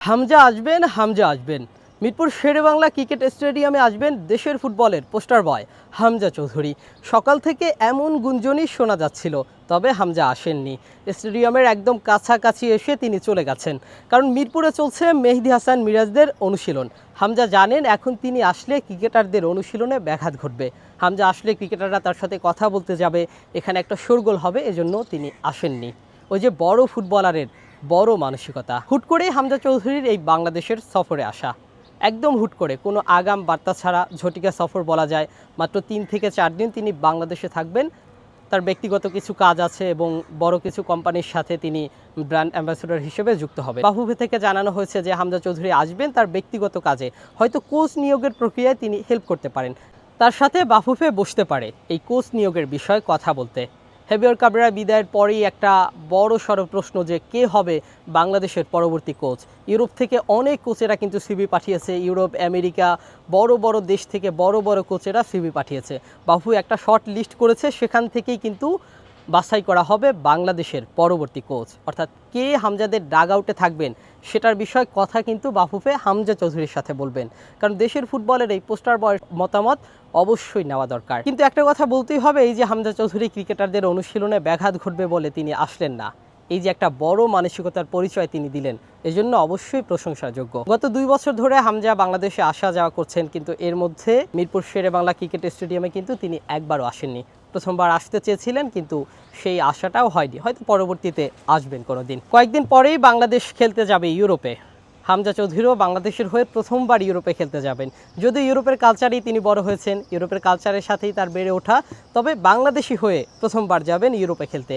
হামজা আসবেন, হামজা আসবেন। মিরপুর শেরেবাংলা ক্রিকেট স্টেডিয়ামে আসবেন দেশের ফুটবলের পোস্টার বয় হামজা চৌধুরী। সকাল থেকে এমন গুঞ্জনই শোনা যাচ্ছিল, তবে হামজা আসেননি। স্টেডিয়ামের একদম কাছাকাছি এসে তিনি চলে গেছেন, কারণ মিরপুরে চলছে মেহেদী হাসান মিরাজদের অনুশীলন। হামজা জানেন এখন তিনি আসলে ক্রিকেটারদের অনুশীলনে ব্যাঘাত ঘটবে। হামজা আসলে ক্রিকেটাররা তার সাথে কথা বলতে যাবে, এখানে একটা শোরগোল হবে, এজন্য তিনি আসেননি। ওই যে বড় ফুটবলারের বড় মানসিকতা, হুট করেই হামজা চৌধুরীর এই বাংলাদেশের সফরে আসা, একদম হুট করে, কোনো আগাম বার্তা ছাড়া ঝটিকা সফর বলা যায়। মাত্র 3 থেকে 4 দিন তিনি বাংলাদেশে থাকবেন। তার ব্যক্তিগত কিছু কাজ আছে এবং বড় কিছু কোম্পানির সাথে তিনি ব্র্যান্ড অ্যাম্বাসেডর হিসেবে যুক্ত হবে। বাফুফে থেকে জানানো হয়েছে যে হামজা চৌধুরী আসবেন তার ব্যক্তিগত কাজে, হয়তো কোচ নিয়োগের প্রক্রিয়ায় তিনি হেল্প করতে পারেন। তার সাথে বাফুফে বসতে পারে এই কোচ নিয়োগের বিষয়ে কথা বলতে। হেভিয়র কাবরেরা বিদায়ের পরেই একটা বড় সড় প্রশ্ন যে কে হবে বাংলাদেশের পরবর্তী কোচ। ইউরোপ থেকে অনেক কোচেরা কিন্তু সিভি পাঠিয়েছে, ইউরোপ, আমেরিকা, বড় বড় দেশ থেকে বড় বড় কোচেরা সিভি পাঠিয়েছে। বাফু একটা শর্ট লিস্ট করেছে, সেখান থেকেই কিন্তু বাছাই করা হবে বাংলাদেশের পরবর্তী কোচ। অর্থাৎ কে হামজাদের ডাগ আউটে থাকবেন সেটার বিষয়ে কথা কিন্তু বাফুফে হামজা চৌধুরীর সাথে বলবেন, কারণ দেশের ফুটবলের এই পোস্টার বয়ের মতামত অবশ্যই নেওয়া দরকার। কিন্তু একটা কথা বলতেই হবে, এই যে হামজা চৌধুরী ক্রিকেটারদের অনুশীলনে ব্যাঘাত ঘটবে বলে তিনি আসলেন না, এই যে একটা বড় মানসিকতার পরিচয় তিনি দিলেন, এজন্য অবশ্যই প্রশংসাযোগ্য। গত 2 বছর ধরে হামজা বাংলাদেশে আসা যাওয়া করছেন, কিন্তু এর মধ্যে মিরপুর শেরেবাংলা ক্রিকেট স্টেডিয়ামে কিন্তু তিনি একবারও আসেননি। প্রথমবার আসতে চেয়েছিলেন, কিন্তু সেই আশাটাও হয়নি, হয়তো পরবর্তীতে আসবেন কোনো দিন। কয়েকদিন পরেই বাংলাদেশ খেলতে যাবে ইউরোপে। হামজা চৌধুরীও বাংলাদেশের হয়ে প্রথমবার ইউরোপে খেলতে যাবেন। যদিও ইউরোপের কালচারেই তিনি বড় হয়েছেন, ইউরোপের কালচারের সাথেই তার বেড়ে ওঠা, তবে বাংলাদেশি হয়ে প্রথমবার যাবেন ইউরোপে খেলতে।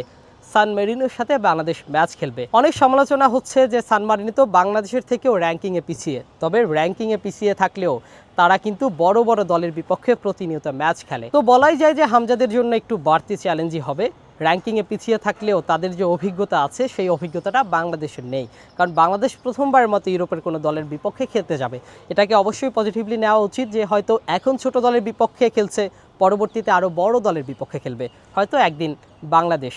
সান মেরিনোর সাথে বাংলাদেশ ম্যাচ খেলবে। অনেক সমালোচনা হচ্ছে যে সান মেরিনো তো বাংলাদেশের থেকেও র্যাঙ্কিংয়ে পিছিয়ে, তবে র্যাঙ্কিংয়ে পিছিয়ে থাকলেও তারা কিন্তু বড় বড় দলের বিপক্ষে প্রতিনিয়ত ম্যাচ খেলে। তো বলাই যায় যে হামজাদের জন্য একটু বাড়তি চ্যালেঞ্জই হবে। র্যাঙ্কিংয়ে পিছিয়ে থাকলেও তাদের যে অভিজ্ঞতা আছে সেই অভিজ্ঞতাটা বাংলাদেশের নেই, কারণ বাংলাদেশ প্রথমবারের মতো ইউরোপের কোনো দলের বিপক্ষে খেলতে যাবে। এটাকে অবশ্যই পজিটিভলি নেওয়া উচিত যে হয়তো এখন ছোট দলের বিপক্ষে খেলছে, পরবর্তীতে আরও বড় দলের বিপক্ষে খেলবে, হয়তো একদিন বাংলাদেশ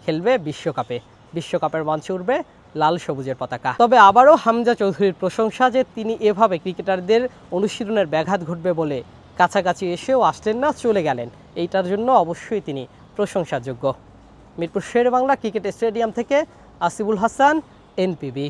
খেলবে বিশ্বকাপে, বিশ্বকাপের মঞ্চে উঠবে লাল সবুজের পতাকা। তবে আবারও হামজা চৌধুরীর প্রশংসা যে তিনি এভাবে ক্রিকেটারদের অনুশীলনের ব্যাঘাত ঘটবে বলে কাছাকাছি এসেও আসলেন না, চলে গেলেন, এইটার জন্য অবশ্যই তিনি প্রশংসাযোগ্য। মিরপুর শেরেবাংলা ক্রিকেট স্টেডিয়াম থেকে আসিফুল হাসান, এনপিবি।